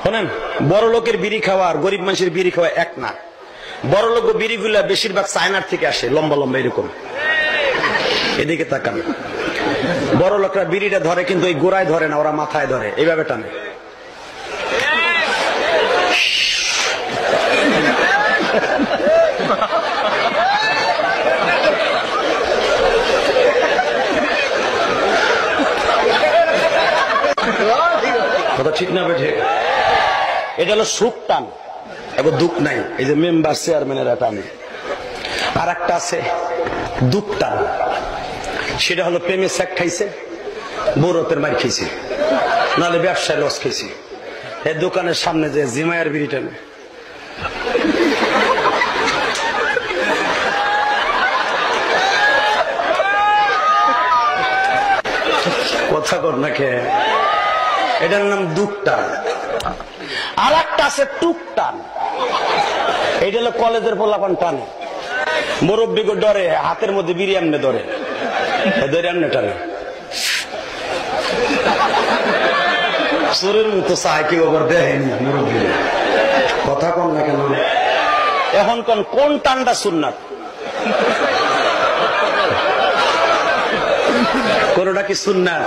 শোনেন, বড় লোকের বিড়ি খাওয়া আর গরিব মানুষের বিড়ি খাওয়া এক না। বড় লোক বিড়িগুলা বেশিরভাগ চায়নার থেকে আসে, লম্বা লম্বা এরকম। এদিকে তাকান, বড় লোকরা বিড়িটা ধরে কিন্তু ওই গোড়ায় ধরে না, ওরা মাথায় ধরে, এইভাবে টানে। কথা ঠিক না বেঠে? এটা হলো সুখ টান, এবার দুঃখ নাই। এই যে মেম্বার চেয়ারম্যানেরা টানে। আর একটা আছে দুঃখ টান, সেটা হলো প্রেমে স্যাক খাইছে, বৌরতের মার খাইছে, নাহলে ব্যবসায় লস খাইছে, এই দোকানের সামনে যে জিমায়ার বিড়ি টানে। কথা কর না কে? এটার নাম দুঃখ টান। আর একটা আছে টুক টান, এইটা হলো কলেজের পোলাপান টানে। মুরব্বীকে ডরে, হাতের মধ্যে বিড়ি এমনে ধরে, ধরে এমনে টানে। চোরের মতো চায়, কেউ আবার দেখেনি মুরব্বী। কথা কম না কেন? এখন কোন টানটা সুন্নাত? কোনটা কি সুন্নাত?